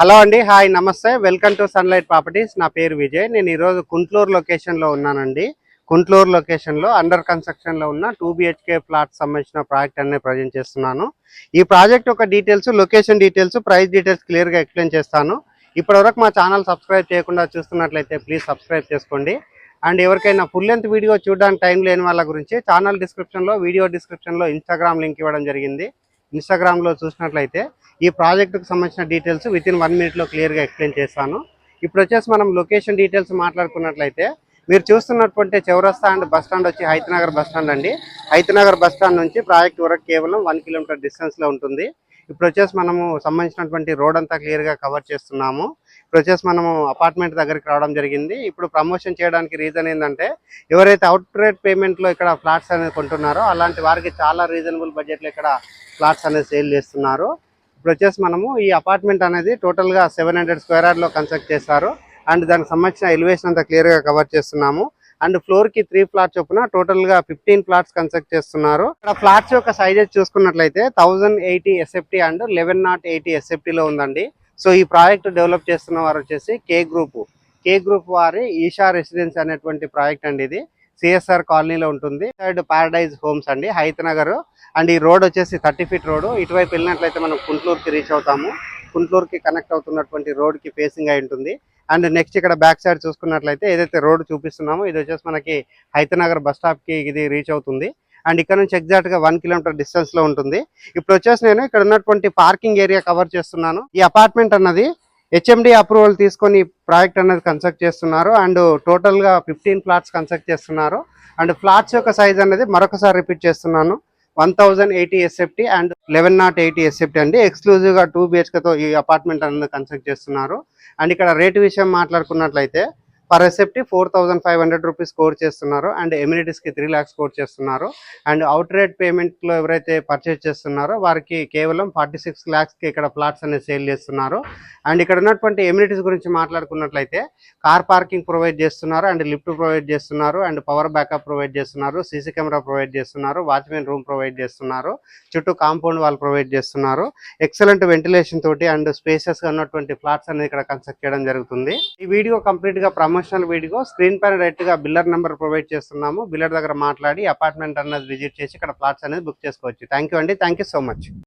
Hello అండి, hi, నమస్తే, welcome to sunlight properties. నా పేరు విజయ్. నేను ఈరోజు కుంట్లూరు లొకేషన్లో ఉన్నానండి. కుంట్లూరు లొకేషన్లో అండర్ కన్స్ట్రక్షన్లో ఉన్న 2 BHK ఫ్లాట్ సంబంధించిన ప్రాజెక్ట్ అనేది ప్రజెంట్ చేస్తున్నాను. ఈ ప్రాజెక్ట్ యొక్క details, location details, price details క్లియర్గా ఎక్స్ప్లెయిన్ చేస్తాను. ఇప్పటివరకు మా ఛానల్ సబ్స్క్రైబ్ చేయకుండా చూస్తున్నట్లయితే ప్లీజ్ సబ్స్క్రైబ్ చేసుకోండి. అండ్ ఎవరికైనా ఫుల్ లెంత్ వీడియో చూడడానికి టైం లేని వాళ్ళ గురించి ఛానల్ డిస్క్రిప్షన్లో, వీడియో డిస్క్రిప్షన్లో ఇన్స్టాగ్రామ్ లింక్ ఇవ్వడం జరిగింది. ఇన్స్టాగ్రామ్లో చూసినట్లయితే ఈ ప్రాజెక్టుకు సంబంధించిన డీటెయిల్స్ వితిన్ 1 minute క్లియర్గా ఎక్స్ప్లెయిన్ చేస్తాను. ఇప్పుడు వచ్చేసి మనం లొకేషన్ డీటెయిల్స్ మాట్లాడుకున్నట్లయితే మీరు చూస్తున్నటువంటి చౌరస్తా అండ్ బస్ స్టాండ్ వచ్చి హైతనగర్ బస్ స్టాండ్ అండి. హైతనగర్ బస్ స్టాండ్ నుంచి ప్రాజెక్ట్ వరకు కేవలం 1 kilometer డిస్టెన్స్లో ఉంటుంది. ఇప్పుడు వచ్చేసి మనము సంబంధించినటువంటి రోడ్ అంతా క్లియర్గా కవర్ చేస్తున్నాము. ఇప్పుడు వచ్చేసి మనము అపార్ట్మెంట్ దగ్గరికి రావడం జరిగింది. ఇప్పుడు ప్రమోషన్ చేయడానికి రీజన్ ఏంటంటే ఎవరైతే అవుట్ రేట్ పేమెంట్లో ఇక్కడ ఫ్లాట్స్ అనేది కొంటున్నారో అలాంటి వారికి చాలా రీజనబుల్ బడ్జెట్లో ఇక్కడ ఫ్లాట్స్ అనేది సేల్ చేస్తున్నారు. ఇప్పుడు వచ్చేసి మనము ఈ అపార్ట్మెంట్ అనేది టోటల్గా 700 square yardలో కన్స్ట్రక్ట్ చేస్తారు. అండ్ దానికి సంబంధించిన ఎలివేషన్ అంతా క్లియర్గా కవర్ చేస్తున్నాము. అండ్ ఫ్లోర్కి 3 ఫ్లాట్స్ చొప్పున టోటల్గా 15 ఫ్లాట్స్ కన్స్ట్రక్ట్ చేస్తున్నారు. ఇక్కడ ఫ్లాట్స్ యొక్క సైజెస్ చూసుకున్నట్లయితే 1080 SFT అండ్ 1180 SFTలో ఉందండి. సో ఈ ప్రాజెక్ట్ డెవలప్ చేస్తున్న వారు వచ్చేసి కే గ్రూప్ వారి ఈషా రెసిడెన్స్ అనేటువంటి ప్రాజెక్ట్ అండి. ఇది సిఎస్ఆర్ కాలనీలో ఉంటుంది. సైడ్ పారడైజ్ హోమ్స్ అండి, హైతనగర్. అండ్ ఈ రోడ్ వచ్చేసి 30 feet రోడ్. ఇటువైపు వెళ్ళినట్లయితే మనం కుంట్లూరుకి రీచ్ అవుతాము. కుంట్లూరుకి కనెక్ట్ అవుతున్నటువంటి రోడ్కి ఫేసింగ్ అయి ఉంటుంది. అండ్ నెక్స్ట్ ఇక్కడ బ్యాక్ సైడ్ చూసుకున్నట్లయితే ఏదైతే రోడ్ చూపిస్తున్నామో ఇది వచ్చేసి మనకి హైతనగర్ బస్ స్టాప్కి ఇది రీచ్ అవుతుంది. అండ్ ఇక్కడ నుంచి ఎగ్జాక్ట్గా 1 kilometer డిస్టెన్స్లో ఉంటుంది. ఇప్పుడు వచ్చేసి నేను ఇక్కడ ఉన్నటువంటి పార్కింగ్ ఏరియా కవర్ చేస్తున్నాను. ఈ అపార్ట్మెంట్ అన్నది HMD అప్రూవల్ తీసుకొని ప్రాజెక్ట్ అనేది కన్స్ట్రక్ట్ చేస్తున్నారు. అండ్ టోటల్గా 15 ఫ్లాట్స్ కన్స్ట్రక్ట్ చేస్తున్నారు. అండ్ ఫ్లాట్స్ యొక్క సైజ్ అనేది మరొకసారి రిపీట్ చేస్తున్నాను, 1080 SFT అండ్ 1180 SFT అండి. ఎక్స్క్లూజివ్గా 2 BHKతో ఈ అపార్ట్మెంట్ అనేది కన్స్ట్రక్ట్ చేస్తున్నారు. అండ్ ఇక్కడ రేటు విషయం మాట్లాడుకున్నట్లయితే పర్ SFT 4500 రూపీస్ స్కోర్ చేస్తున్నారు. అండ్ ఎమ్యూనిటీస్కి 3 lakhs స్కోర్ చేస్తున్నారు. అండ్ అవుట్ రేట్ పేమెంట్లో ఎవరైతే పర్చేస్ చేస్తున్నారో వారికి కేవలం 46 lakhsకి ఇక్కడ ఫ్లాట్స్ అనేది సేల్ చేస్తున్నారు. అండ్ ఇక్కడ ఉన్నటువంటి ఎమ్యూనిటీస్ గురించి మాట్లాడుకున్నట్లయితే కార్ పార్కింగ్ ప్రొవైడ్ చేస్తున్నారు. అండ్ లిఫ్ట్ ప్రొవైడ్ చేస్తున్నారు. అండ్ పవర్ బ్యాకప్ ప్రొవైడ్ చేస్తున్నారు. సీసీ కెమెరా ప్రొవైడ్ చేస్తున్నారు. వాచ్మెన్ రూమ్ ప్రొవైడ్ చేస్తున్నారు. చుట్టూ కాంపౌండ్ వాల్ ప్రొవైడ్ చేస్తున్నారు. ఎక్సలెంట్ వెంటిలేషన్ తోటి అండ్ స్పేసెస్గా ఉన్నటువంటి ఫ్లాట్స్ అనేది ఇక్కడ కన్స్ట్రక్ట్ చేయడం జరుగుతుంది. ఈ వీడియో కంప్లీట్గా ప్రమోషనల్ వీడియో. స్క్రీన్ పైన డైరెక్ట్గా బిల్లర్ నెంబర్ ప్రొవైడ్ చేస్తున్నాము. బిల్లర్ దగ్గర మాట్లాడి అపార్ట్మెంట్ అనేది విజిట్ చేసి ఇక్కడ ఫ్లాట్స్ అనేది బుక్ చేసుకోవచ్చు. థ్యాంక్ యూ అండి, థ్యాంక్ యూ సో మచ్.